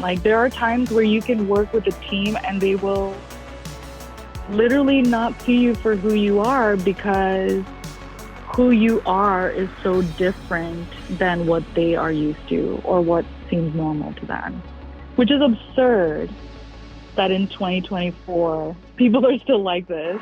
Like, there are times where you can work with a team and they will literally not see you for who you are because who you are is so different than what they are used to or what seems normal to them, which is absurd that in 2024, people are still like this.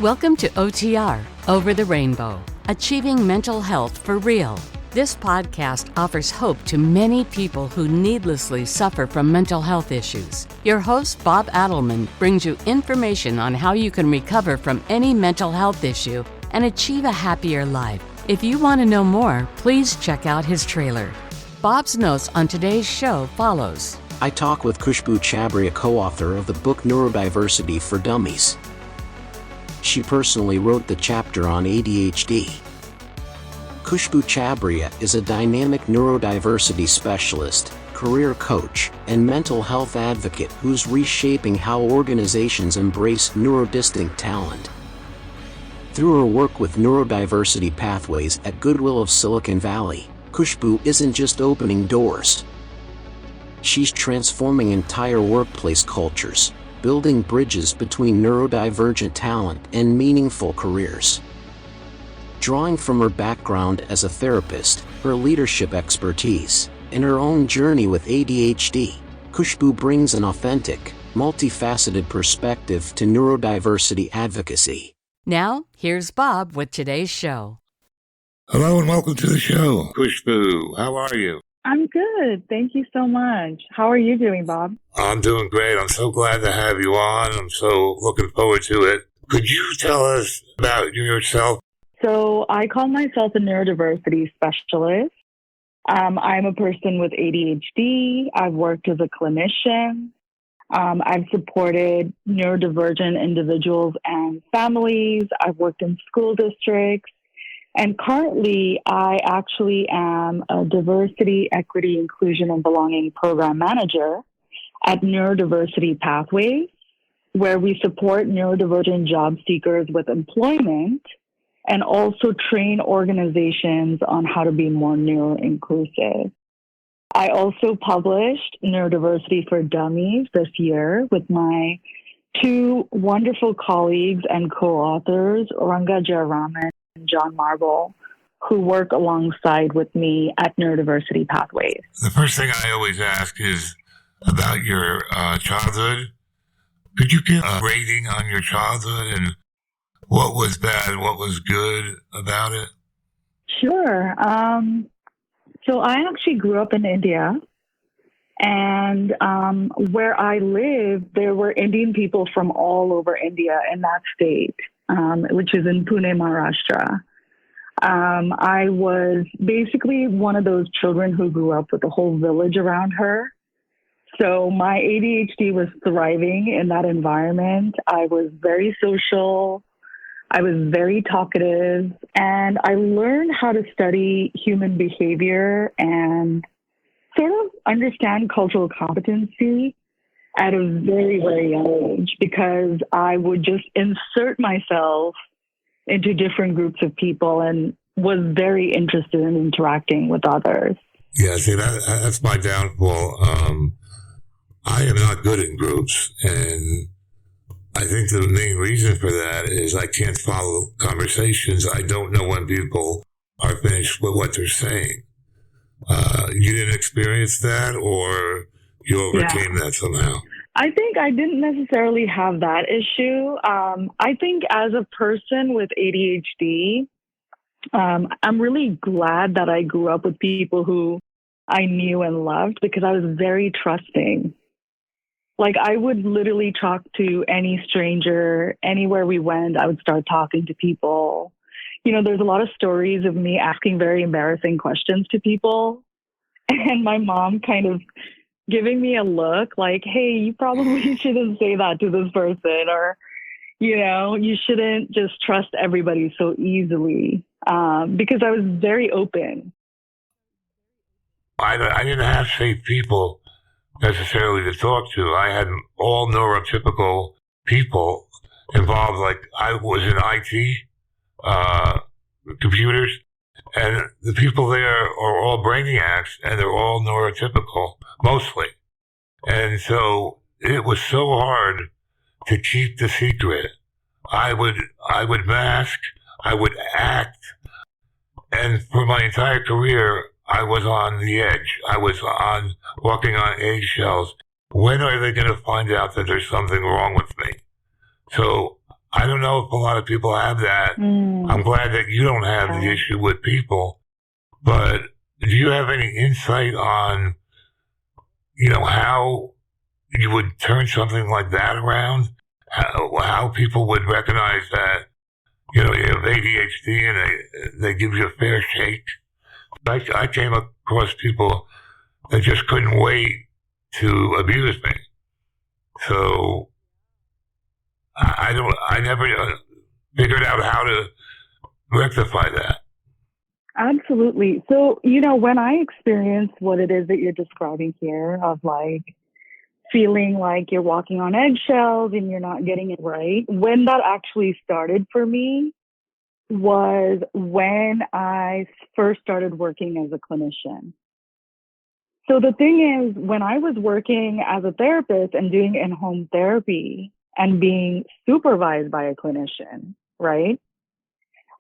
Welcome to OTR, Over the Rainbow, Achieving Mental Health for Real. This podcast offers hope to many people who needlessly suffer from mental health issues. Your host, Bob Adelman, brings you information on how you can recover from any mental health issue and achieve a happier life. If you want to know more, please check out his trailer. Bob's notes on today's show follows. I talk with Khushboo Chabria, co-author of the book Neurodiversity for Dummies. She personally wrote the chapter on ADHD. Khushboo Chabria is a dynamic neurodiversity specialist, career coach, and mental health advocate who's reshaping how organizations embrace neurodistinct talent. Through her work with Neurodiversity Pathways at Goodwill of Silicon Valley, Khushboo isn't just opening doors. She's transforming entire workplace cultures, building bridges between neurodivergent talent and meaningful careers. Drawing from her background as a therapist, her leadership expertise, and her own journey with ADHD, Khushboo brings an authentic, multifaceted perspective to neurodiversity advocacy. Now, here's Bob with today's show. Hello and welcome to the show. Khushboo, how are you? I'm good. Thank you so much. How are you doing, Bob? I'm doing great. I'm so glad to have you on. I'm so looking forward to it. Could you tell us about yourself? So I call myself a neurodiversity specialist. I'm a person with ADHD. I've worked as a clinician. I've supported neurodivergent individuals and families. I've worked in school districts. And currently, I actually am a diversity, equity, inclusion, and belonging program manager at Neurodiversity Pathways, where we support neurodivergent job seekers with employment and also train organizations on how to be more neuro-inclusive. I also published Neurodiversity for Dummies this year with my two wonderful colleagues and co-authors, Ranga Jayaraman and John Marble, who work alongside with me at Neurodiversity Pathways. The first thing I always ask is about your childhood. Could you give a rating on your childhood and what was bad, what was good about it? Sure. So I actually grew up in India, and where I lived, there were Indian people from all over India in that state, which is in Pune, Maharashtra. I was basically one of those children who grew up with a whole village around her. So my ADHD was thriving in that environment. I was very social. I was very talkative, and I learned how to study human behavior and sort of understand cultural competency at a very, very young age, because I would just insert myself into different groups of people and was very interested in interacting with others. Yeah, see, that's my downfall. I am not good in groups, and I think the main reason for that is I can't follow conversations. I don't know when people are finished with what they're saying. You didn't experience that, or you overcame that somehow? I think I didn't necessarily have that issue. I think as a person with ADHD, I'm really glad that I grew up with people who I knew and loved, because I was very trusting. Like, I would literally talk to any stranger. Anywhere we went, I would start talking to people. You know, there's a lot of stories of me asking very embarrassing questions to people, and my mom kind of giving me a look like, hey, you probably shouldn't say that to this person, or, you know, you shouldn't just trust everybody so easily, because I was very open. I didn't have safe people necessarily to talk to. I had all neurotypical people involved. Like, I was in IT, computers, And the people there are all brainiacs, and they're all neurotypical, mostly. And so it was so hard to keep the secret. I would mask, I would act, and for my entire career, I was on the edge. I was walking on eggshells. When are they going to find out that there's something wrong with me? So I don't know if a lot of people have that. I'm glad that you don't have the issue with people, but do you have any insight on, how you would turn something like that around? How people would recognize that, you have ADHD and they give you a fair shake? I came across people that just couldn't wait to abuse me. So I never figured out how to rectify that. Absolutely. So, when I experienced what it is that you're describing here of feeling like you're walking on eggshells and you're not getting it right, when that actually started for me was when I first started working as a clinician. So the thing is, when I was working as a therapist and doing in-home therapy and being supervised by a clinician, right?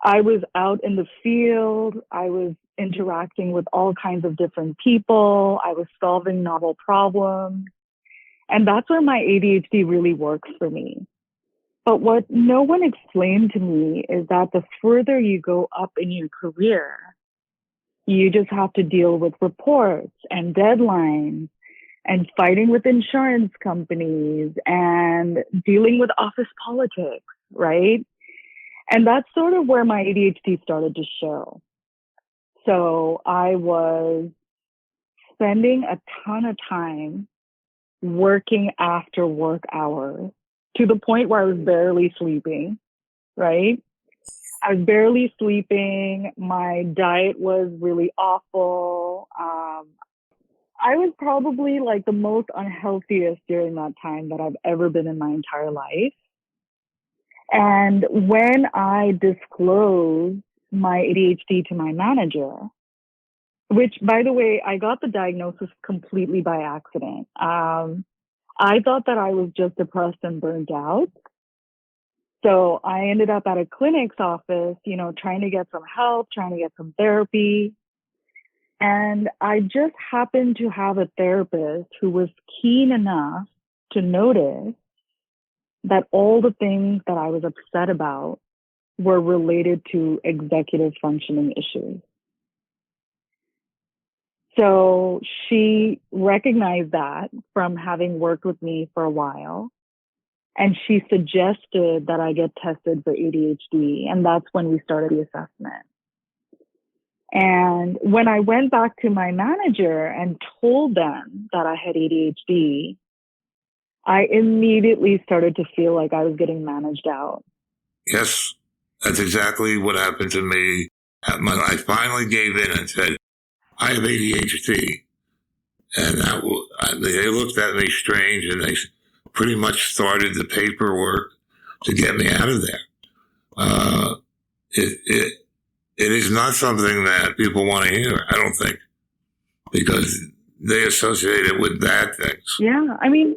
I was out in the field. I was interacting with all kinds of different people. I was solving novel problems. And that's where my ADHD really works for me. But what no one explained to me is that the further you go up in your career, you just have to deal with reports and deadlines and fighting with insurance companies and dealing with office politics, right? And that's sort of where my ADHD started to show. So I was spending a ton of time working after work hours to the point where I was barely sleeping, right? I was barely sleeping. My diet was really awful. I was probably the most unhealthiest during that time that I've ever been in my entire life. And when I disclosed my ADHD to my manager, which, by the way, I got the diagnosis completely by accident. I thought that I was just depressed and burnt out. So I ended up at a clinic's office, trying to get some help, trying to get some therapy. And I just happened to have a therapist who was keen enough to notice that all the things that I was upset about were related to executive functioning issues. So she recognized that from having worked with me for a while. And she suggested that I get tested for ADHD. And that's when we started the assessment. And when I went back to my manager and told them that I had ADHD, I immediately started to feel like I was getting managed out. Yes, that's exactly what happened to me. I finally gave in and said, I have ADHD. And they looked at me strange, and they pretty much started the paperwork to get me out of there. It is not something that people want to hear, I don't think, because they associate it with bad things. Yeah, I mean,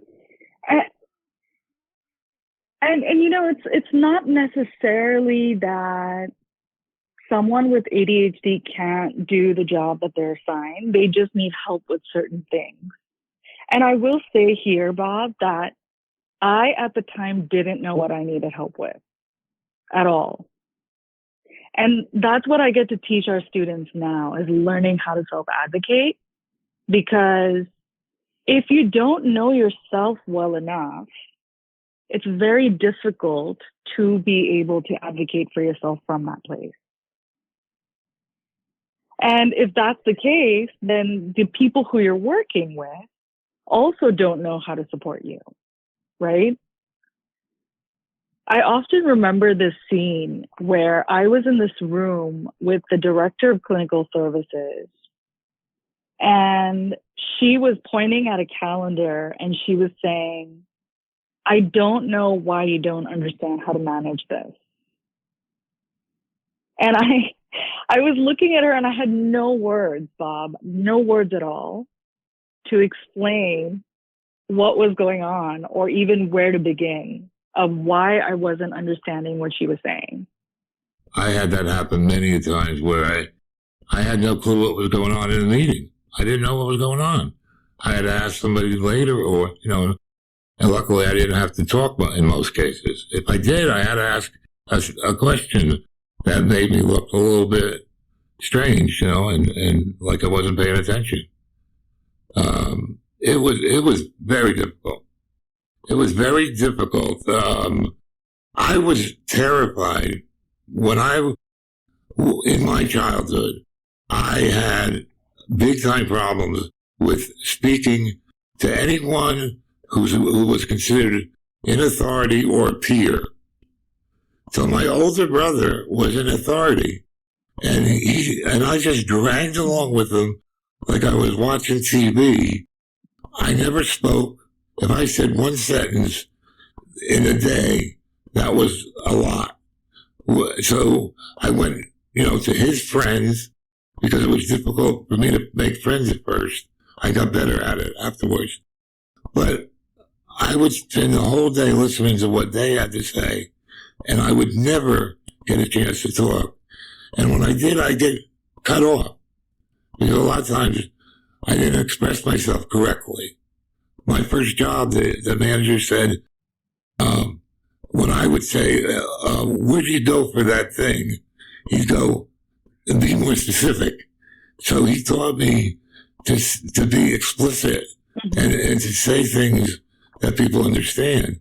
and it's not necessarily that someone with ADHD can't do the job that they're assigned. They just need help with certain things. And I will say here, Bob, that I, at the time, didn't know what I needed help with at all. And that's what I get to teach our students now, is learning how to self-advocate. Because if you don't know yourself well enough, it's very difficult to be able to advocate for yourself from that place. And if that's the case, then the people who you're working with also don't know how to support you, right? I often remember this scene where I was in this room with the director of clinical services, and she was pointing at a calendar and she was saying, I don't know why you don't understand how to manage this. And I was looking at her and I had no words, Bob, no words at all to explain what was going on or even where to begin of why I wasn't understanding what she was saying. I had that happen many times where I had no clue what was going on in the meeting. I didn't know what was going on. I had to ask somebody later or, and luckily I didn't have to talk in most cases. If I did, I had to ask a question that made me look a little bit strange, and like I wasn't paying attention. It was very difficult. It was very difficult. I was terrified when in my childhood, I had big time problems with speaking to anyone who was considered in authority or a peer. So my older brother was in authority, and I just dragged along with him like I was watching TV. I never spoke. If I said one sentence in a day, that was a lot. So I went, to his friends because it was difficult for me to make friends at first. I got better at it afterwards. But I would spend the whole day listening to what they had to say, and I would never get a chance to talk. And when I did, I get cut off. Because a lot of times I didn't express myself correctly. My first job, the manager said, when I would say, where'd you go for that thing? He'd go, be more specific. So he taught me to be explicit and to say things that people understand.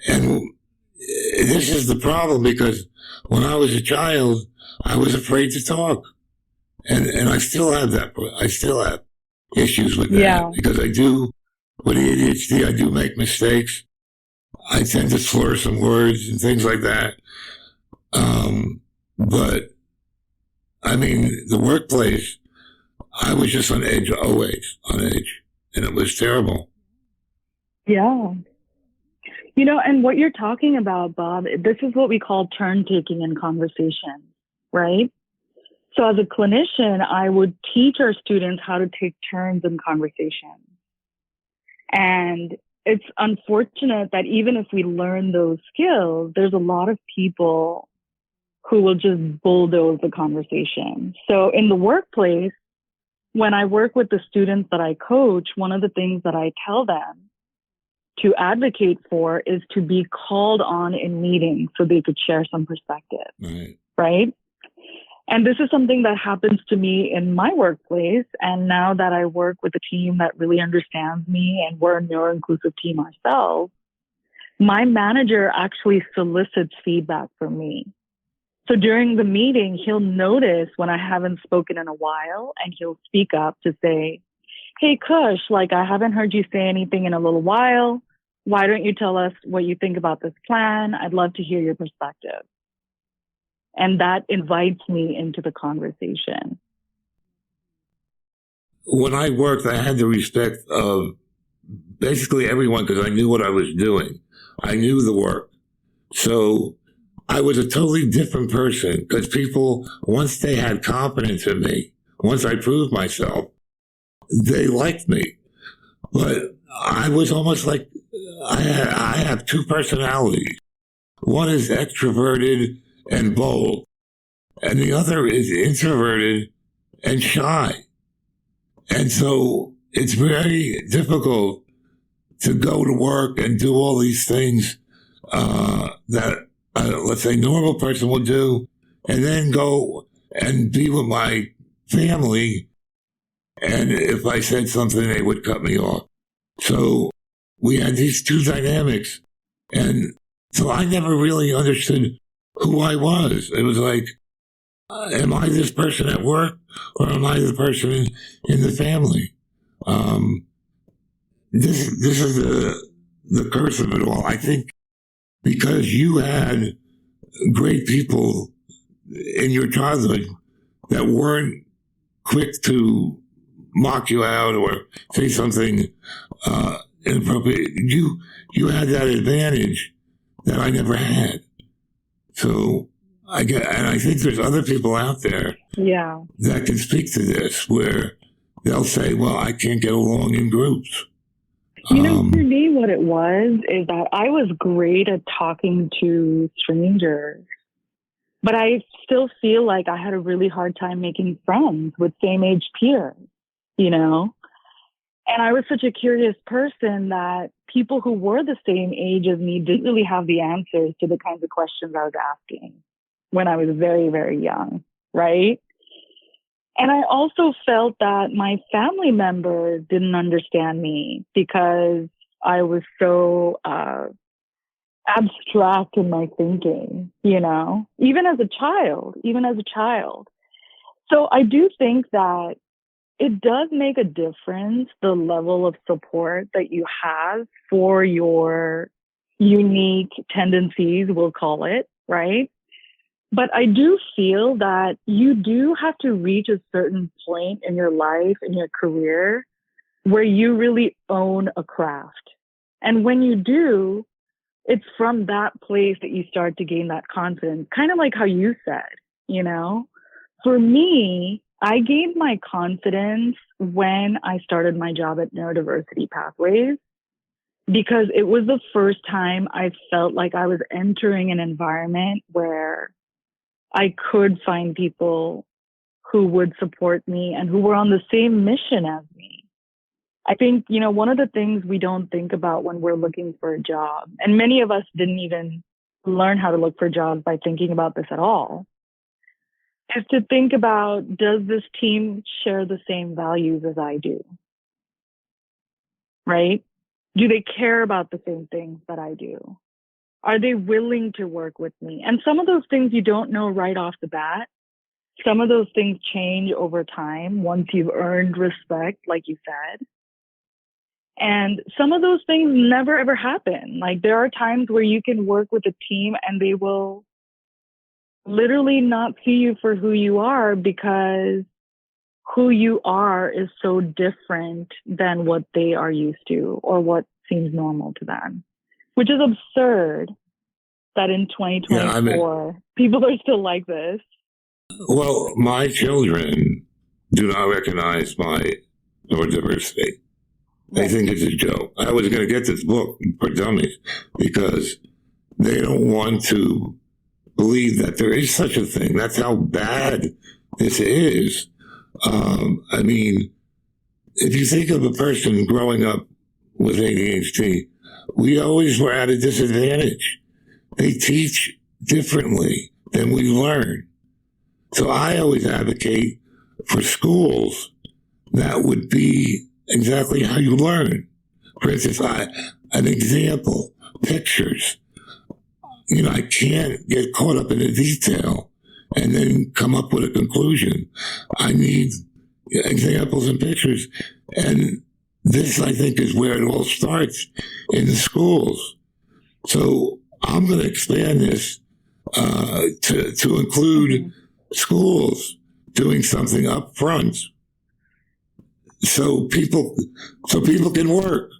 And this is the problem, because when I was a child, I was afraid to talk. And I still have that. I still have issues with that because I do, with ADHD, I do make mistakes. I tend to slur some words and things like that. But I mean, the workplace, I was just on edge, always on edge, and it was terrible. Yeah. And what you're talking about, Bob, this is what we call turn taking in conversation, right? So as a clinician, I would teach our students how to take turns in conversation. And it's unfortunate that even if we learn those skills, there's a lot of people who will just bulldoze the conversation. So in the workplace, when I work with the students that I coach, one of the things that I tell them to advocate for is to be called on in meetings so they could share some perspective, right? And this is something that happens to me in my workplace. And now that I work with a team that really understands me and we're a neuro-inclusive team ourselves, my manager actually solicits feedback from me. So during the meeting, he'll notice when I haven't spoken in a while and he'll speak up to say, hey, Kush, I haven't heard you say anything in a little while. Why don't you tell us what you think about this plan? I'd love to hear your perspective. And that invites me into the conversation. When I worked, I had the respect of basically everyone because I knew what I was doing. I knew the work. So I was a totally different person because people, once they had confidence in me, once I proved myself, they liked me. But I was almost like, I have two personalities. One is extroverted and bold, and the other is introverted and shy. And so it's very difficult to go to work and do all these things that, let's say, normal person will do, and then go and be with my family. And if I said something, they would cut me off. So we had these two dynamics. And so I never really understood who I was. It was like, am I this person at work or am I the person in the family? This is the curse of it all. I think because you had great people in your childhood that weren't quick to mock you out or say something inappropriate, you had that advantage that I never had. So and I think there's other people out there that can speak to this, where they'll say, well, I can't get along in groups. For me, what it was is that I was great at talking to strangers, but I still feel like I had a really hard time making friends with same-age peers, And I was such a curious person that people who were the same age as me didn't really have the answers to the kinds of questions I was asking when I was very, very young, right? And I also felt that my family members didn't understand me because I was so abstract in my thinking, even as a child. So I do think that it does make a difference, the level of support that you have for your unique tendencies, we'll call it, right? But I do feel that you do have to reach a certain point in your life, in your career, where you really own a craft. And when you do, it's from that place that you start to gain that confidence, kind of like how you said, For me, I gained my confidence when I started my job at Neurodiversity Pathways, because it was the first time I felt like I was entering an environment where I could find people who would support me and who were on the same mission as me. I think, one of the things we don't think about when we're looking for a job, and many of us didn't even learn how to look for jobs by thinking about this at all, is to think about, does this team share the same values as I do? Right? Do they care about the same things that I do? Are they willing to work with me? And some of those things you don't know right off the bat. Some of those things change over time once you've earned respect, like you said. And some of those things never ever happen. Like, there are times where you can work with a team and they will literally not see you for who you are, because who you are is so different than what they are used to or what seems normal to them, which is absurd that in 2024 people are still like this. Well, my children do not recognize my neurodiversity. They think it's a joke. I was going to get this book for Dummies because they don't want to believe that there is such a thing. That's how bad this is. I mean, if you think of a person growing up with ADHD, we always were at a disadvantage. They teach differently than we learn. So I always advocate for schools that would be exactly how you learn. For instance, an example, pictures. I can't get caught up in the detail and then come up with a conclusion. I need examples and pictures. And this, I think, is where it all starts, in the schools. So I'm going to expand this to include schools doing something up front, so people can work.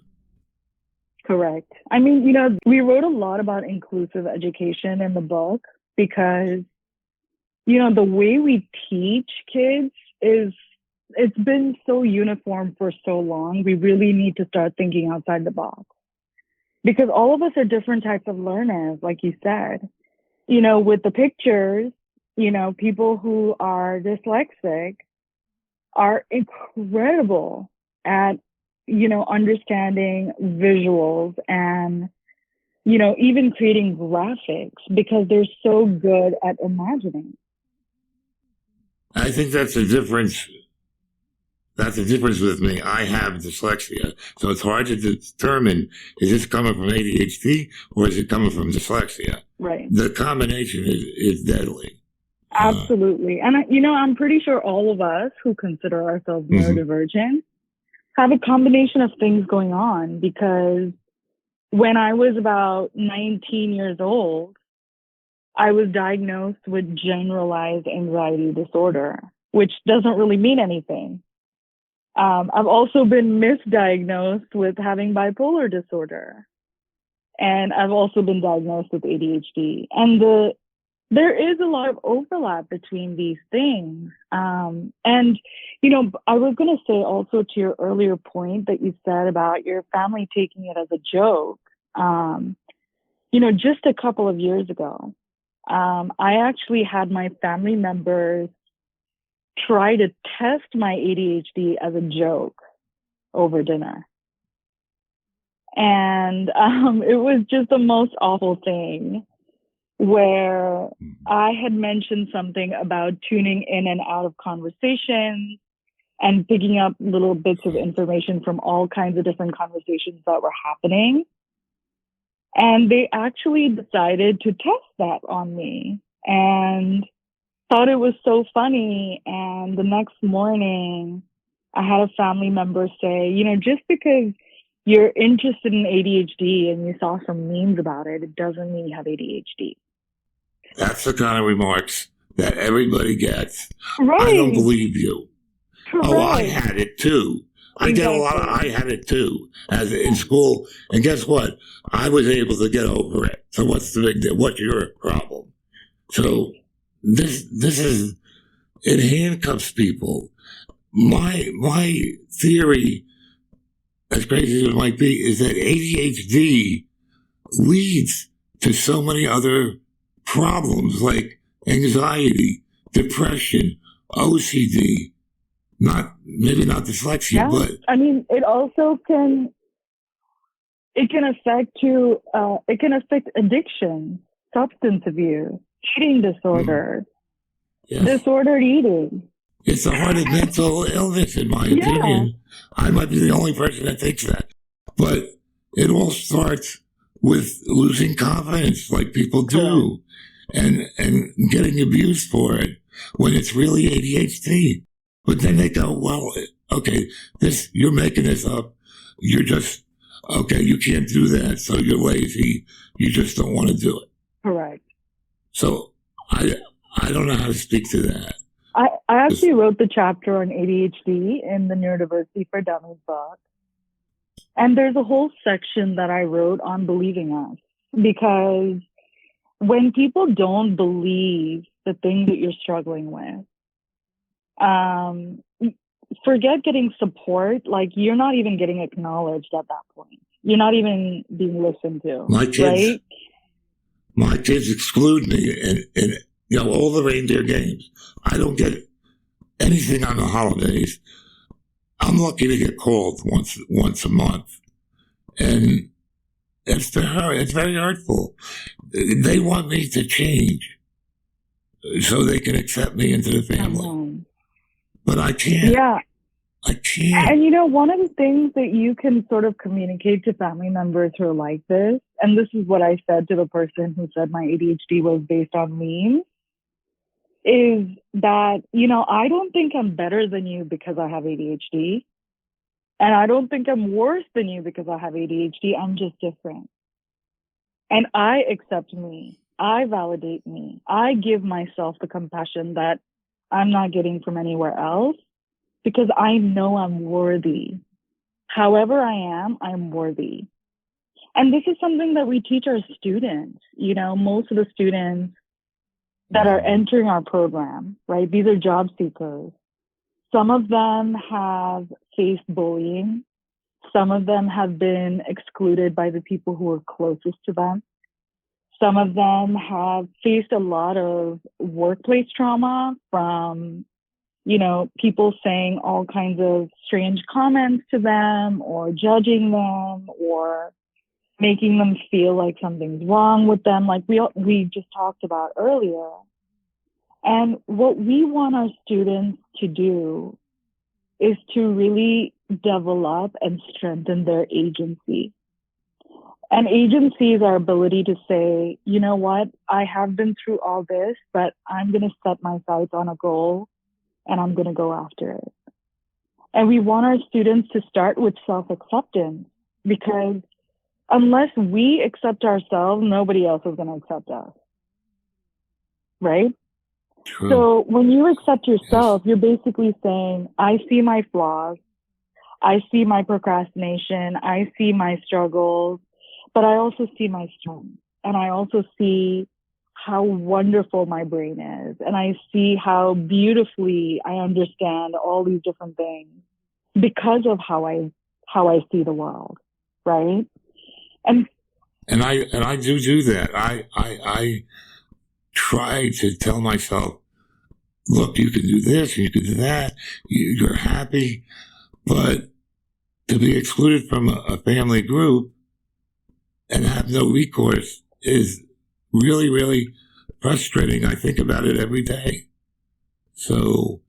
Correct. I mean, we wrote a lot about inclusive education in the book because, the way we teach kids it's been so uniform for so long. We really need to start thinking outside the box, because all of us are different types of learners, like you said. With the pictures, people who are dyslexic are incredible at, understanding visuals and, even creating graphics, because they're so good at imagining. I think that's the difference. That's the difference with me. I have dyslexia, so it's hard to determine, is this coming from ADHD or is it coming from dyslexia? Right. The combination is deadly. Absolutely. And, I'm pretty sure all of us who consider ourselves neurodivergent have a combination of things going on, because when I was about 19 years old, I was diagnosed with generalized anxiety disorder, which doesn't really mean anything. I've also been misdiagnosed with having bipolar disorder. And I've also been diagnosed with ADHD. And the there is a lot of overlap between these things. And, you know, I was going to say also to your earlier point that you said about your family taking it as a joke. You know, just a couple of years ago, I actually had my family members try to test my ADHD as a joke over dinner. And it was just the most awful thing, where I had mentioned something about tuning in and out of conversations and picking up little bits of information from all kinds of different conversations that were happening. And they actually decided to test that on me and thought it was so funny. And the next morning, I had a family member say, you know, just because you're interested in ADHD and you saw some memes about it, it doesn't mean you have ADHD. That's the kind of remarks that everybody gets. Right. I don't believe you. Correct. Oh, I had it too. I get a lot of, I had it too as in school. And guess what? I was able to get over it. So what's the big deal? What's your problem? So this is, it handcuffs people. My theory, as crazy as it might be, is that ADHD leads to so many other problems like anxiety, depression, OCD, maybe not dyslexia, yeah. but I mean, it also can affect addiction, substance abuse, eating disorder, yes. disordered eating. It's a heart of mental illness, in my opinion. I might be the only person that thinks that. But it all starts with losing confidence, like people do, and getting abused for it when it's really ADHD. But then they go, well, okay, you're making this up. You're just, okay, you can't do that, so you're lazy. You just don't want to do it. Correct. So I don't know how to speak to that. I actually wrote the chapter on ADHD in the Neurodiversity for Dummies book. And there's a whole section that I wrote on believing us. Because when people don't believe the thing that you're struggling with, forget getting support. Like, you're not even getting acknowledged at that point. You're not even being listened to. My kids exclude me in you know, all the reindeer games. I don't get anything on the holidays. I'm lucky to get called once a month. And it's very hurtful. They want me to change so they can accept me into the family. But I can't. Yeah. I can't. And you know, one of the things that you can sort of communicate to family members who are like this, and this is what I said to the person who said my ADHD was based on memes, is that, you know, I don't think I'm better than you because I have ADHD. And I don't think I'm worse than you because I have ADHD. I'm just different. And I accept me. I validate me. I give myself the compassion that I'm not getting from anywhere else because I know I'm worthy. However I am, I'm worthy. And this is something that we teach our students. You know, most of the students that are entering our program, right? These are job seekers. Some of them have faced bullying. Some of them have been excluded by the people who are closest to them. Some of them have faced a lot of workplace trauma from, you know, people saying all kinds of strange comments to them or judging them or making them feel like something's wrong with them, like we just talked about earlier. And what we want our students to do is to really develop and strengthen their agency. And agency is our ability to say, you know what, I have been through all this, but I'm going to set my sights on a goal and I'm going to go after it. And we want our students to start with self-acceptance, because unless we accept ourselves, nobody else is going to accept us. Right? True. So when you accept yourself, you're basically saying, I see my flaws. I see my procrastination. I see my struggles, but I also see my strengths. And I also see how wonderful my brain is. And I see how beautifully I understand all these different things because of how I see the world, right? And I do that. I try to tell myself, look, you can do this, you can do that, you're happy, but to be excluded from a family group and have no recourse is really, really frustrating. I think about it every day. So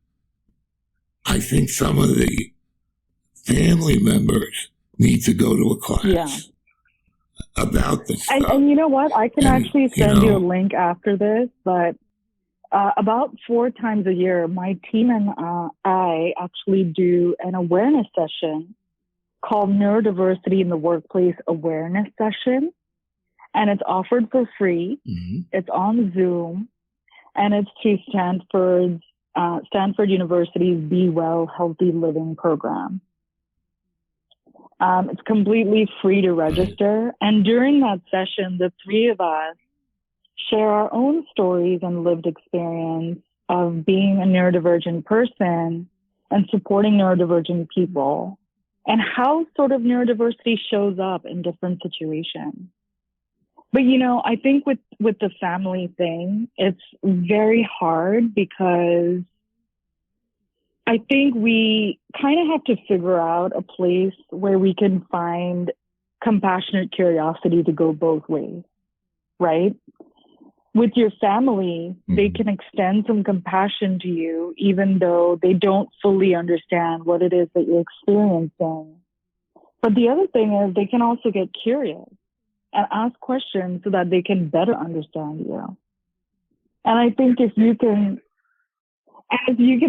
I think some of the family members need to go to a class about this stuff. And you know what? I can actually send you a link after this, but about 4 times a year, my team and I actually do an awareness session called Neurodiversity in the Workplace Awareness Session. And it's offered for free. Mm-hmm. It's on Zoom, and it's through Stanford University's Be Well Healthy Living program. It's completely free to register. And during that session, the 3 of us share our own stories and lived experience of being a neurodivergent person and supporting neurodivergent people, and how sort of neurodiversity shows up in different situations. But, I think with the family thing, it's very hard because I think we kind of have to figure out a place where we can find compassionate curiosity to go both ways, right? With your family, they can extend some compassion to you, even though they don't fully understand what it is that you're experiencing. But the other thing is they can also get curious and ask questions so that they can better understand you. And I think if you can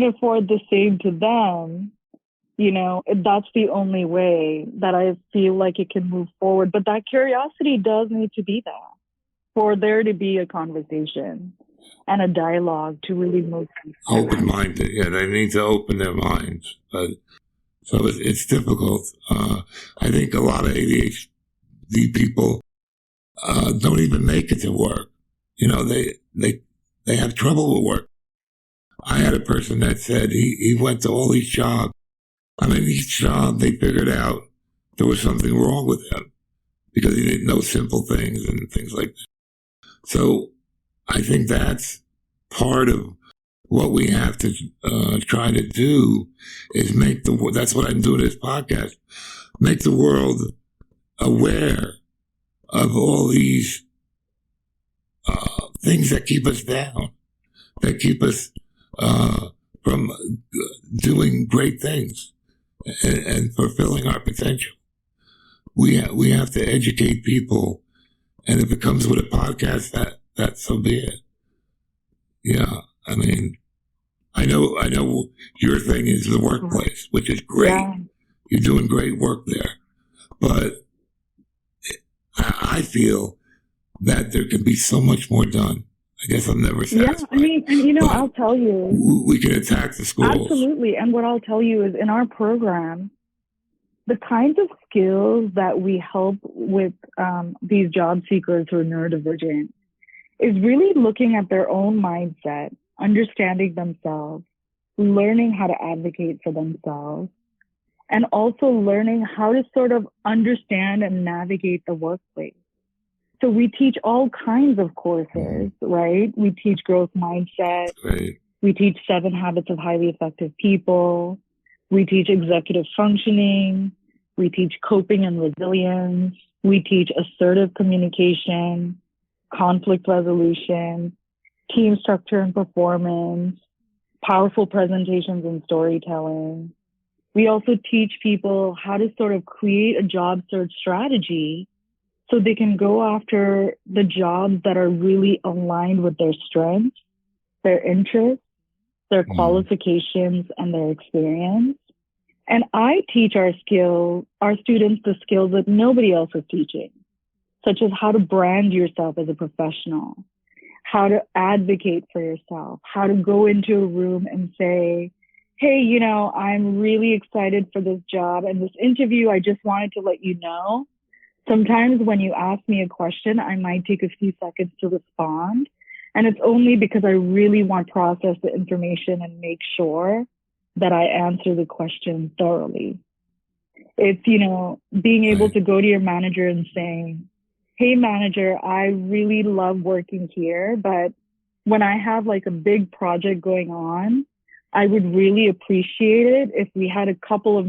afford the same to them, that's the only way that I feel like it can move forward. But that curiosity does need to be there for there to be a conversation and a dialogue to really move things forward. Open-minded, they need to open their minds. So it's difficult. I think a lot of ADHD people don't even make it to work. They have trouble with work. I had a person that said he went to all these jobs. Each job they figured out there was something wrong with him because he didn't know simple things and things like that. So I think that's part of what we have to try to do is that's what I'm doing this podcast, make the world aware of all these things that keep us down, that keep us from doing great things and fulfilling our potential. We have to educate people, and if it comes with a podcast, that so be it. Yeah, I know your thing is the workplace, which is great. Yeah. You're doing great work there, but I feel that there can be so much more done. I guess I'm never satisfied. Yeah, I'll tell you. We can attack the schools. Absolutely. And what I'll tell you is in our program, the kinds of skills that we help with these job seekers who are neurodivergent is really looking at their own mindset, understanding themselves, learning how to advocate for themselves, and also learning how to sort of understand and navigate the workplace. So we teach all kinds of courses, right? We teach growth mindset. Right. We teach 7 Habits of Highly Effective People. We teach executive functioning. We teach coping and resilience. We teach assertive communication, conflict resolution, team structure and performance, powerful presentations and storytelling. We also teach people how to sort of create a job search strategy so they can go after the jobs that are really aligned with their strengths, their interests, their qualifications, and their experience. And I teach our students the skills that nobody else is teaching, such as how to brand yourself as a professional, how to advocate for yourself, how to go into a room and say, hey, I'm really excited for this job and this interview. I just wanted to let you know. Sometimes when you ask me a question, I might take a few seconds to respond, And it's only because I really want to process the information and make sure that I answer the question thoroughly. It's, being able to go to your manager and saying, hey, manager, I really love working here, but when I have like a big project going on, I would really appreciate it if we had a couple of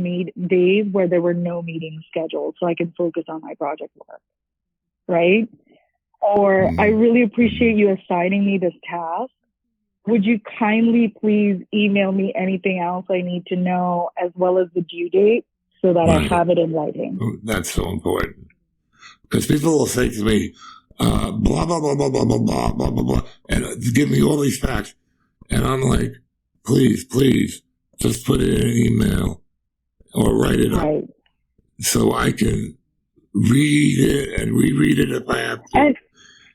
days where there were no meetings scheduled so I can focus on my project work, right? Or I really appreciate you assigning me this task. Would you kindly please email me anything else I need to know as well as the due date so that I have it in writing? That's so important. Because people will say to me, blah, blah, blah, blah, blah, blah, blah, blah, blah, blah, and give me all these facts. And I'm like, please, just put it in an email or write it up so I can read it and reread it if I have to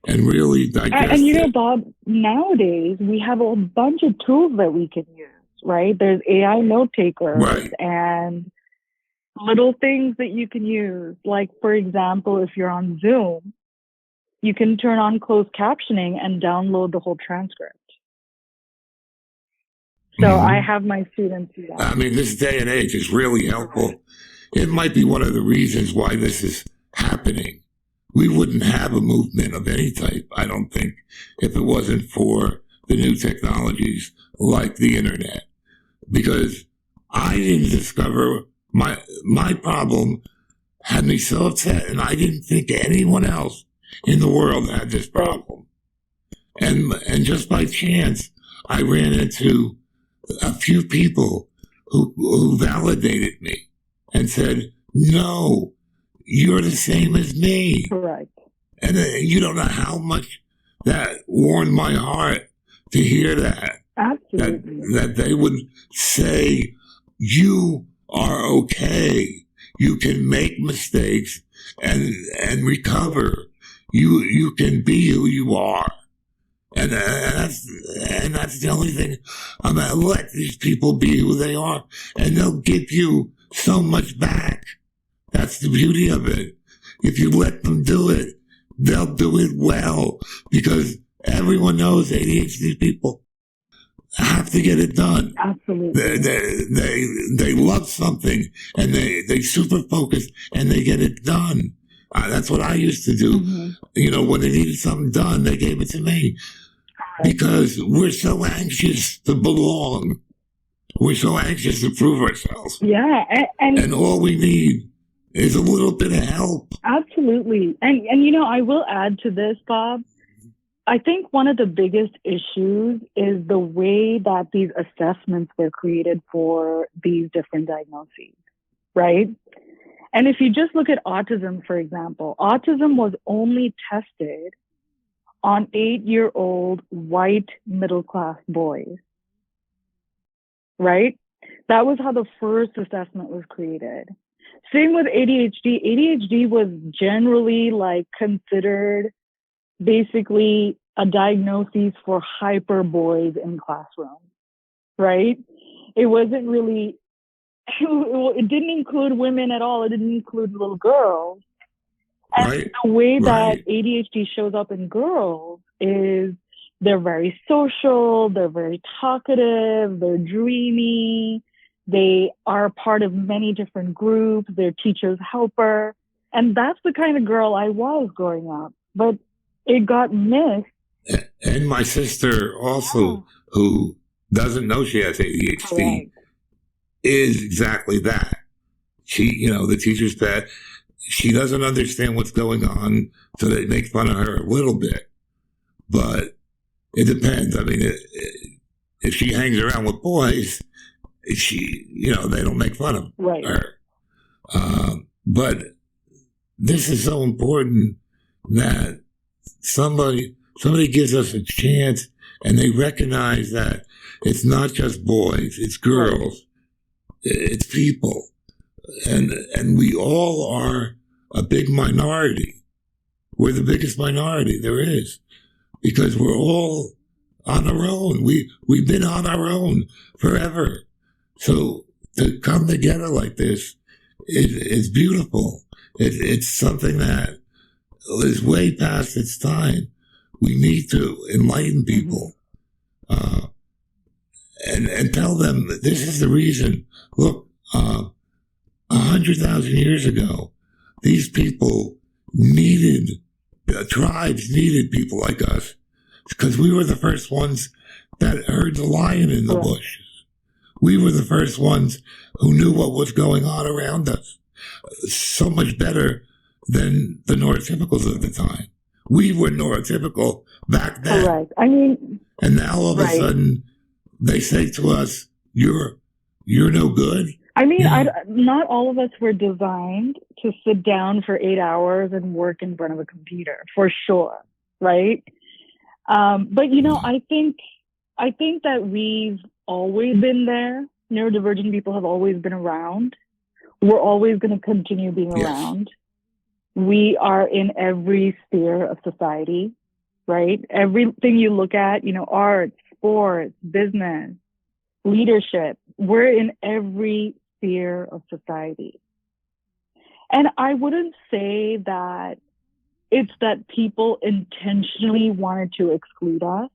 and really digest it. Bob, nowadays we have a bunch of tools that we can use, right? There's AI note takers and little things that you can use. Like, for example, if you're on Zoom, you can turn on closed captioning and download the whole transcript. So I have my students do that. I mean, this day and age is really helpful. It might be one of the reasons why this is happening. We wouldn't have a movement of any type, I don't think, if it wasn't for the new technologies like the internet. Because I didn't discover my problem had me so upset, and I didn't think anyone else in the world had this problem. And just by chance, I ran into a few people who validated me and said, no, you're the same as me. Correct. And you don't know how much that warmed my heart to hear that. Absolutely. That they would say, you are okay. You can make mistakes and recover. You can be who you are. And that's the only thing. I'm going to let these people be who they are, and they'll give you so much back. That's the beauty of it. If you let them do it, they'll do it well, because everyone knows ADHD people have to get it done. Absolutely. They love something, and they super focus, and they get it done. That's what I used to do. Mm-hmm. When they needed something done, they gave it to me. Because we're so anxious to belong. We're so anxious to prove ourselves. Yeah. And all we need is a little bit of help. Absolutely. And I will add to this, Bob. I think one of the biggest issues is the way that these assessments were created for these different diagnoses, right? And if you just look at autism, for example, autism was only tested on 8-year-old white middle-class boys, right? That was how the first assessment was created. Same with ADHD. ADHD was generally considered basically a diagnosis for hyper boys in classrooms, right? It wasn't really, it didn't include women at all. It didn't include little girls. And the way that ADHD shows up in girls is they're very social, they're very talkative, they're dreamy, they are part of many different groups, they're teacher's helper. And that's the kind of girl I was growing up. But it got missed. And my sister also, who doesn't know she has ADHD, is exactly that. She, the teacher's pet. She doesn't understand what's going on, so they make fun of her a little bit. But it depends. I mean, if she hangs around with boys, they don't make fun of her. But this is so important that somebody gives us a chance, and they recognize that it's not just boys, it's girls, it's people. And we all are a big minority. We're the biggest minority there is, because we're all on our own. We've been on our own forever. So to come together like this is beautiful. It's something that is way past its time. We need to enlighten people and tell them that this is the reason. Look, 100,000 years ago, these people needed, tribes needed people like us because we were the first ones that heard the lion in the bushes. We were the first ones who knew what was going on around us. So much better than the neurotypicals of the time. We were neurotypical back then. Correct. I mean, and now all of a sudden they say to us, "You're no good." I mean, not all of us were designed to sit down for 8 hours and work in front of a computer, for sure, right? But you know, I think that we've always been there. Neurodivergent people have always been around. We're always going to continue being around. We are in every sphere of society, right? Everything you look at, you know, art, sports, business, leadership, we're in every sphere of society. And I wouldn't say that it's that people intentionally wanted to exclude us.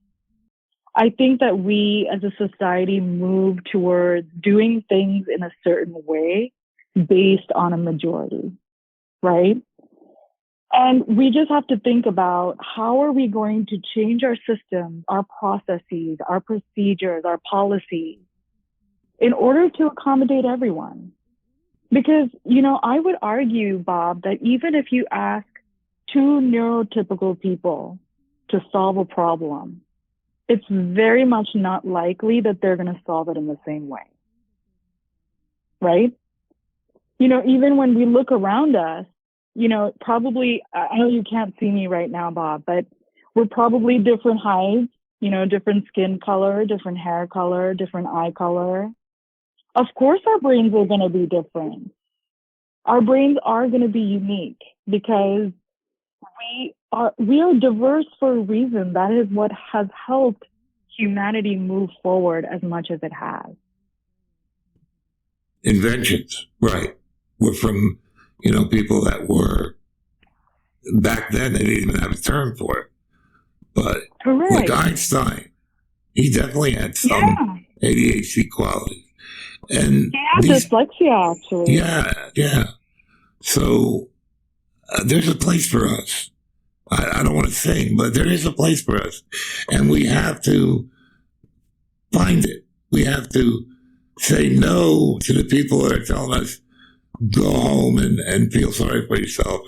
I think that we as a society move towards doing things in a certain way based on a majority, right? And we just have to think about how are we going to change our systems, our processes, our procedures, our policies in order to accommodate everyone. Because, you know, I would argue, Bob, that even if you ask two neurotypical people to solve a problem, it's very much not likely that they're going to solve it in the same way, right? You know, even when we look around us, you know, probably, I know you can't see me right now, Bob, but we're probably different heights, you know, different skin color, different hair color, different eye color. Of course, our brains are going to be different. Our brains are going to be unique because we are diverse for a reason. That is what has helped humanity move forward as much as it has. Inventions, right. We're from, you know, people that were, back then, they didn't even have a term for it. But like Einstein, he definitely had some ADHD qualities. And he had dyslexia, actually. Yeah. So there's a place for us. I don't want to sing, but there is a place for us. And we have to find it. We have to say no to the people that are telling us, go home and feel sorry for yourself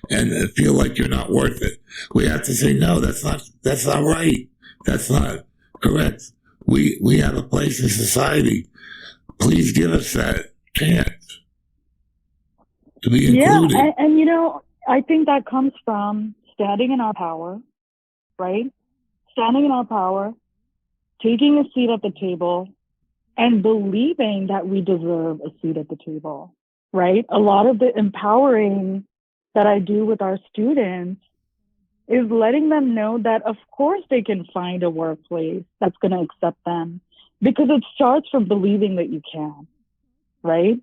and feel like you're not worth it. We have to say, no, that's not right. That's not correct. We have a place in society. Please give us that chance to be included. Yeah, and you know, I think that comes from standing in our power, right? Standing in our power, taking a seat at the table, and believing that we deserve a seat at the table, right? A lot of the empowering that I do with our students is letting them know that, of course, they can find a workplace that's going to accept them, because it starts from believing that you can, right?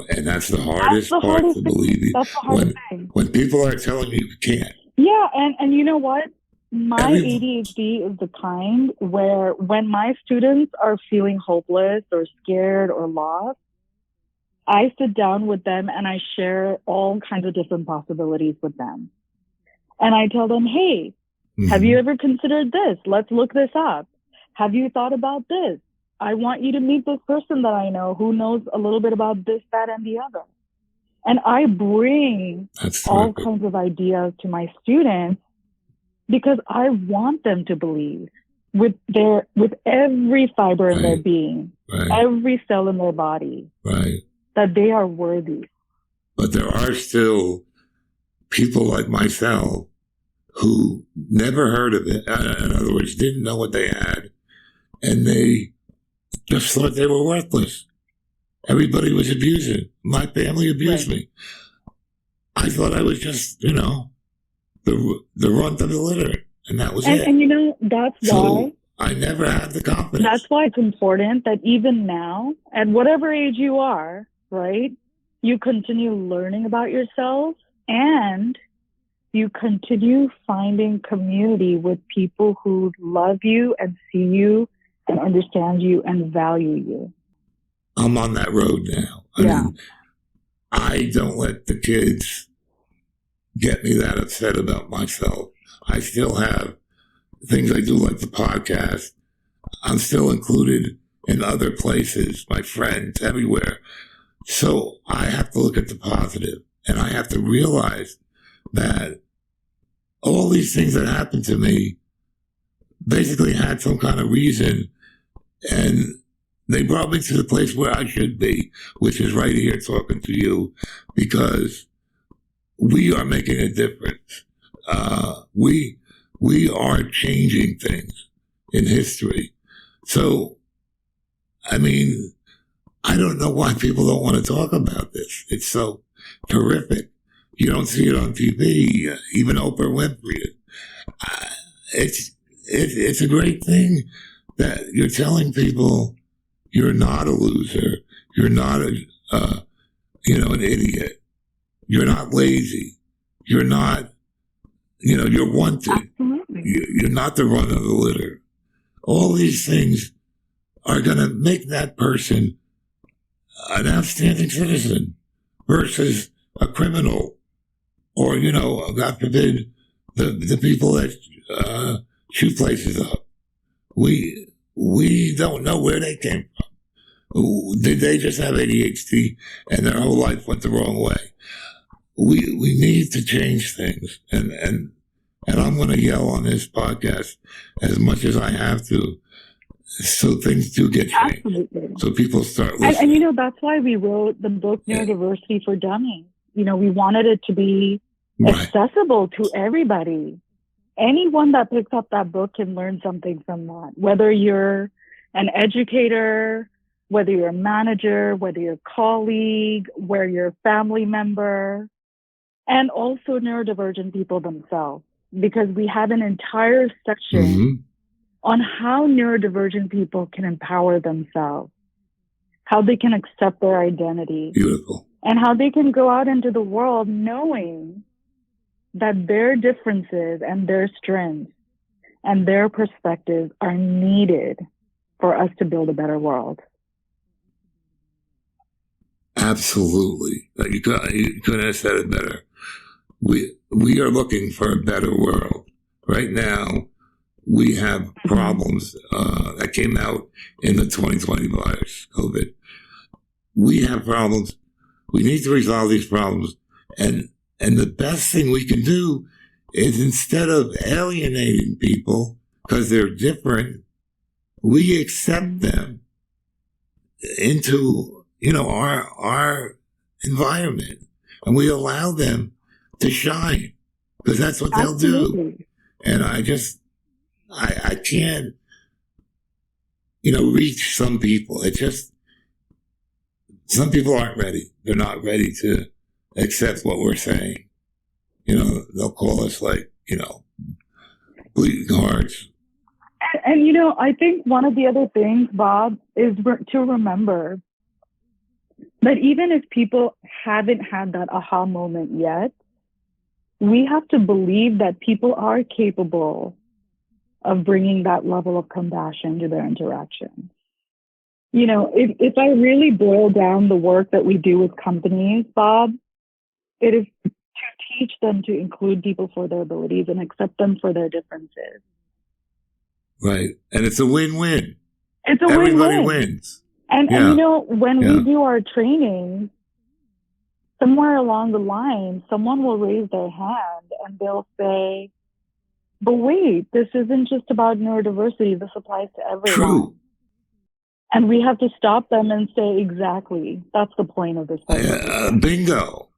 And that's the hardest part, to believe it. That's the hardest thing. When people are telling you you can't. Yeah, and you know what? My ADHD is the kind where when my students are feeling hopeless or scared or lost, I sit down with them and I share all kinds of different possibilities with them. And I tell them, hey, have you ever considered this? Let's look this up. Have you thought about this? I want you to meet this person that I know who knows a little bit about this, that, and the other. And I bring all kinds of ideas to my students because I want them to believe with every fiber in their being, every cell in their body, that they are worthy. But there are still people like myself who never heard of it. In other words, didn't know what they had. And they just thought they were worthless. Everybody was abusing. My family abused me. I thought I was just, you know, the runt of the litter. And that was it. And you know, that's why I never had the confidence. That's why it's important that even now, at whatever age you are, right, you continue learning about yourself and you continue finding community with people who love you and see you and understand you and value you. I'm on that road now. I mean, I don't let the kids get me that upset about myself. I still have things I do, like the podcast. I'm still included in other places, my friends, everywhere. So I have to look at the positive, and I have to realize that all these things that happened to me basically had some kind of reason, and they brought me to the place where I should be, which is right here talking to you, because we are making a difference. We are changing things in history. So, I mean, I don't know why people don't want to talk about this. It's so terrific. You don't see it on TV, even Oprah Winfrey. It's a great thing that you're telling people you're not a loser. You're not an idiot. You're not lazy. You're not, you're wanted. Absolutely. You're not the run of the litter. All these things are going to make that person an outstanding citizen versus a criminal, or, God forbid, the people that shoot places up. We don't know where they came from. Did they just have ADHD and their whole life went the wrong way? We need to change things, and I'm going to yell on this podcast as much as I have to, so things do get changed. Absolutely. So people start listening. And that's why we wrote the book Neurodiversity for Dummies. We wanted it to be accessible to everybody. Anyone that picks up that book can learn something from that, whether you're an educator, whether you're a manager, whether you're a colleague, whether you're a family member, and also neurodivergent people themselves, because we have an entire section on how neurodivergent people can empower themselves, how they can accept their identity. Beautiful. And how they can go out into the world knowing that their differences and their strengths and their perspectives are needed for us to build a better world. Absolutely. You couldn't have said it better. We are looking for a better world. Right now, we have problems that came out in the 2020 virus, COVID. We have problems. We need to resolve these problems. And the best thing we can do is, instead of alienating people because they're different, we accept them into, our environment, and we allow them to shine, because that's what they'll do. And I can't, reach some people. Some people aren't ready. They're not ready to accept what we're saying. They'll call us bleeding hearts. And I think one of the other things, Bob, is to remember that even if people haven't had that aha moment yet, we have to believe that people are capable of bringing that level of compassion to their interactions. If I really boil down the work that we do with companies, Bob, it is to teach them to include people for their abilities and accept them for their differences. Right. And it's a win-win. It's a Everybody win-win. wins. And when we do our training, somewhere along the line, someone will raise their hand and they'll say, but wait, this isn't just about neurodiversity. This applies to everyone. True. And we have to stop them and say, exactly, that's the point of this. Bingo.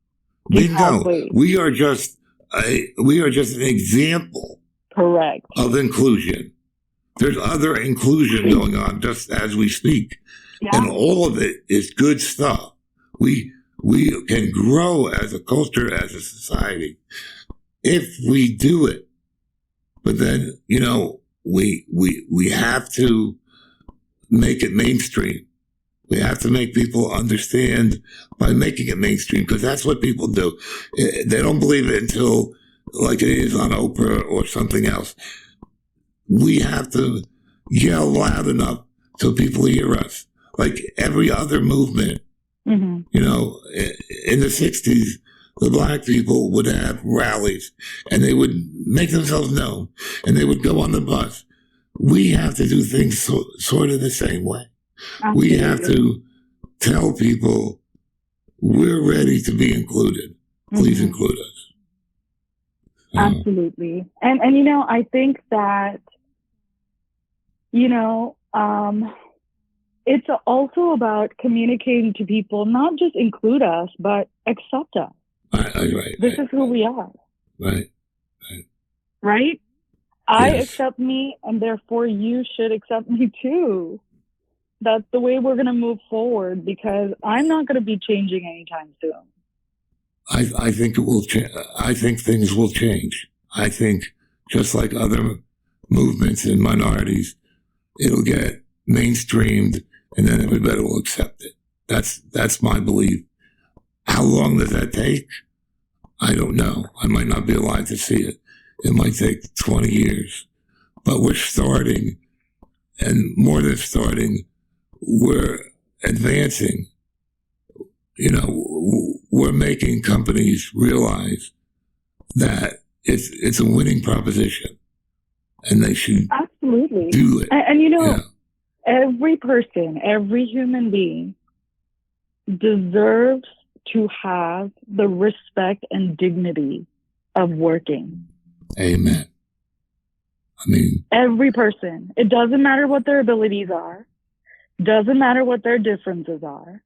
Exactly. We are just an example. Correct. Of inclusion. There's other inclusion going on just as we speak. Yeah. And all of it is good stuff. We can grow as a culture, as a society, if we do it. But then, we have to make it mainstream. We have to make people understand by making it mainstream, because that's what people do. They don't believe it until like it is on Oprah or something else. We have to yell loud enough so people hear us. Like every other movement, in the 60s, the black people would have rallies and they would make themselves known and they would go on the bus. We have to do things sort of the same way. Absolutely. We have to tell people we're ready to be included. Please include us. Absolutely. And I think that, it's also about communicating to people, not just include us, but accept us. This is who we are. Right? I accept me, and therefore you should accept me too. That's the way we're going to move forward, because I'm not going to be changing anytime soon. I think it will change. I think things will change. I think just like other movements and minorities, it'll get mainstreamed, and then everybody will accept it. That's my belief. How long does that take? I don't know. I might not be alive to see it. It might take 20 years. But we're starting, and more than starting, we're advancing. We're making companies realize that it's a winning proposition, and they should absolutely do it. And every person, every human being deserves to have the respect and dignity of working. Amen. Every person. It doesn't matter what their abilities are. Doesn't matter what their differences are.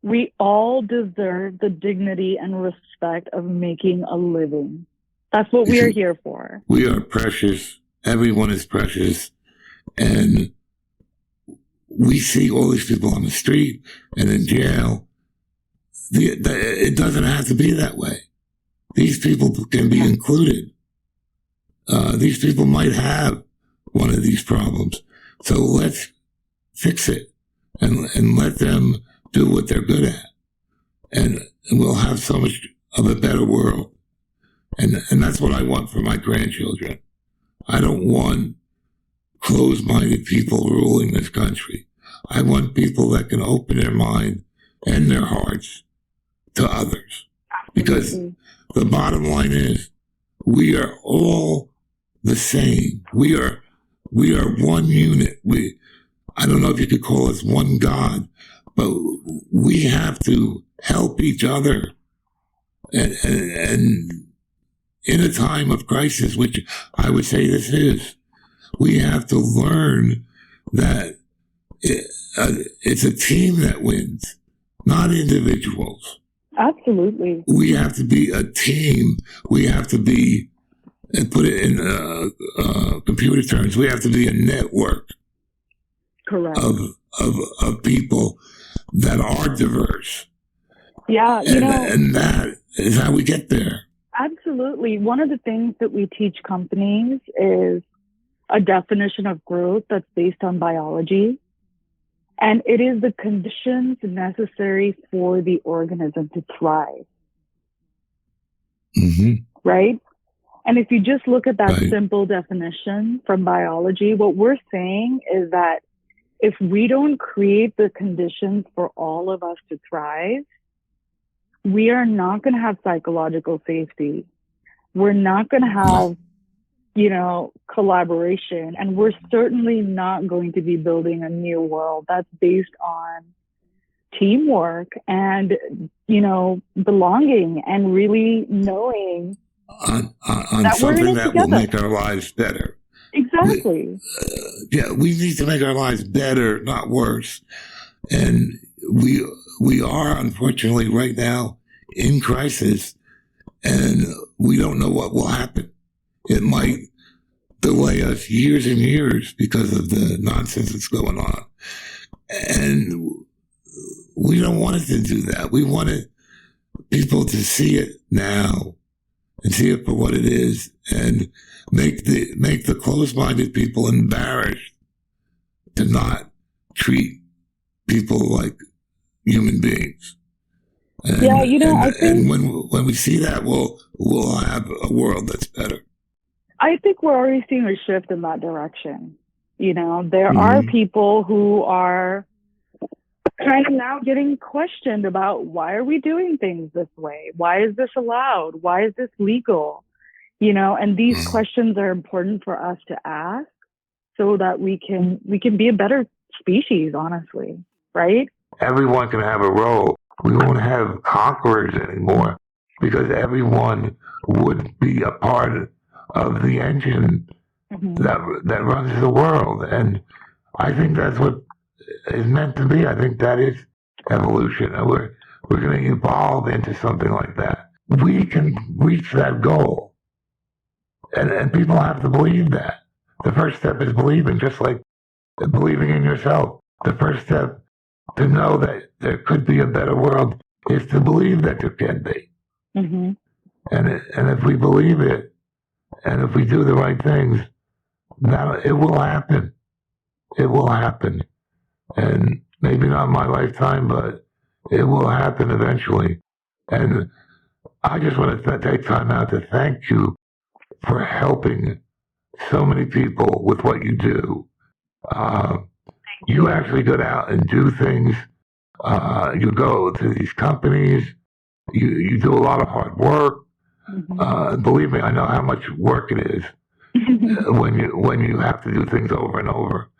We all deserve the dignity and respect of making a living. That's what we are here for. We are precious. Everyone is precious. And we see all these people on the street and in jail. It doesn't have to be that way. These people can be included. These people might have one of these problems. So let's fix it and let them do what they're good at. And we'll have so much of a better world. And that's what I want for my grandchildren. I don't want closed-minded people ruling this country. I want people that can open their mind and their hearts to others. Because the bottom line is, we are all the same. We are one unit. I don't know if you could call us one God, but we have to help each other. And in a time of crisis, which I would say this is, we have to learn that it's a team that wins, not individuals. Absolutely. We have to be a team. We have to be, and put it in computer terms, we have to be a network. Correct. Of people that are diverse. Yeah, and that is how we get there. Absolutely. One of the things that we teach companies is a definition of growth that's based on biology. And it is the conditions necessary for the organism to thrive. Mm-hmm. Right? And if you just look at that simple definition from biology, what we're saying is that if we don't create the conditions for all of us to thrive, we are not going to have psychological safety. We're not going to have, collaboration. And we're certainly not going to be building a new world that's based on teamwork and, belonging and really knowing on that something that will make our lives better. Exactly. We need to make our lives better, not worse. And we are, unfortunately, right now in crisis, and we don't know what will happen. It might delay us years and years because of the nonsense that's going on. And we don't want it to do that. We wanted people to see it now and see it for what it is, and make the closed-minded people embarrassed to not treat people like human beings. And, yeah, you know, I think, and when we see that, we'll have a world that's better. I think we're already seeing a shift in that direction. You know, there Mm-hmm. are people who are kind of now getting questioned about, why are we doing things this way? Why is this allowed? Why is this legal? You know, and these Mm-hmm. questions are important for us to ask so that we can be a better species, honestly, right? Everyone can have a role. We won't have conquerors anymore because everyone would be a part of the engine Mm-hmm. that runs the world. And I think that's what is meant to be. I think that is evolution. And we're going to evolve into something like that. We can reach that goal. And people have to believe that. The first step is believing, just like believing in yourself. The first step to know that there could be a better world is to believe that there can be. Mm-hmm. And if we believe it, and if we do the right things, it will happen. It will happen. And maybe not in my lifetime, but it will happen eventually. And I just want to take time out to thank you for helping so many people with what you do. You actually go out and do things. You go to these companies. You do a lot of hard work. Mm-hmm. Believe me, I know how much work it is when you have to do things over and over.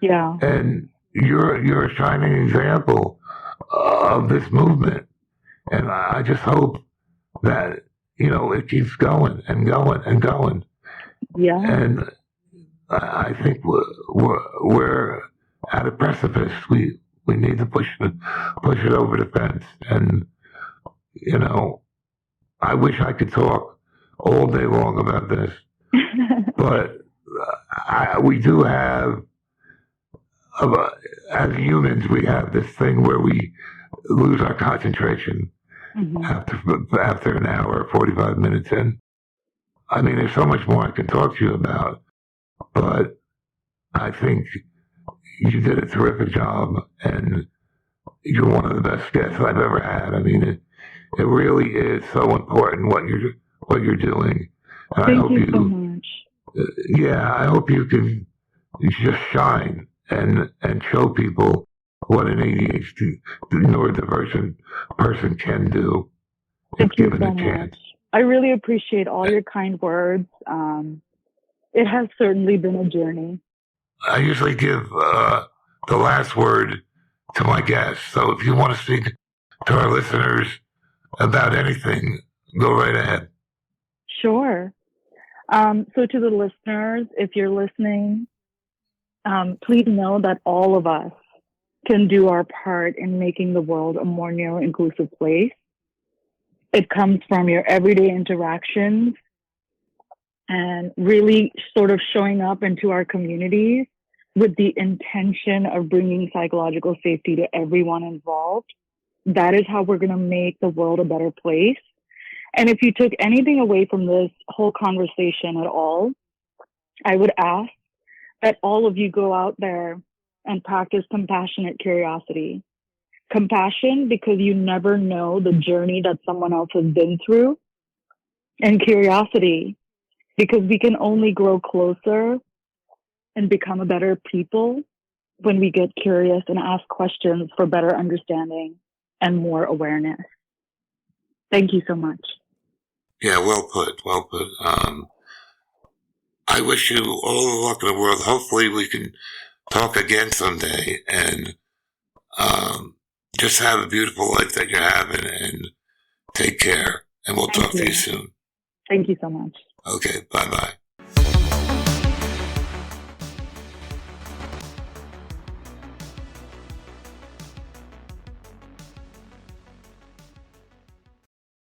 Yeah. And you're a shining example of this movement. And I just hope that it keeps going and going and going. Yeah. And I think we're at a precipice. We need to push it over the fence. And I wish I could talk all day long about this, but we do have, as humans, we have this thing where we lose our concentration Mm-hmm. after an hour, 45 minutes in. I mean, there's so much more I can talk to you about, but I think you did a terrific job, and you're one of the best guests I've ever had. I mean, it really is so important what you're doing. And Thank you so much. Yeah, I hope you can just shine and show people what an ADHD neurodivergent person can do if given a chance. I really appreciate all your kind words. It has certainly been a journey. I usually give the last word to my guests. So if you want to speak to our listeners about anything, go right ahead. Sure. So to the listeners, if you're listening, please know that all of us can do our part in making the world a more neuro-inclusive place. It comes from your everyday interactions and really sort of showing up into our communities with the intention of bringing psychological safety to everyone involved. That is how we're going to make the world a better place. And if you took anything away from this whole conversation at all, I would ask that all of you go out there and practice compassionate curiosity. Compassion because you never know the journey that someone else has been through. And curiosity because we can only grow closer and become a better people when we get curious and ask questions for better understanding and more awareness. Thank you so much. Yeah, well put. Well put. I wish you all the luck in the world. Hopefully we can talk again someday and just have a beautiful life that you're having, and take care. And we'll talk to you soon. Thank you so much. Okay, bye-bye.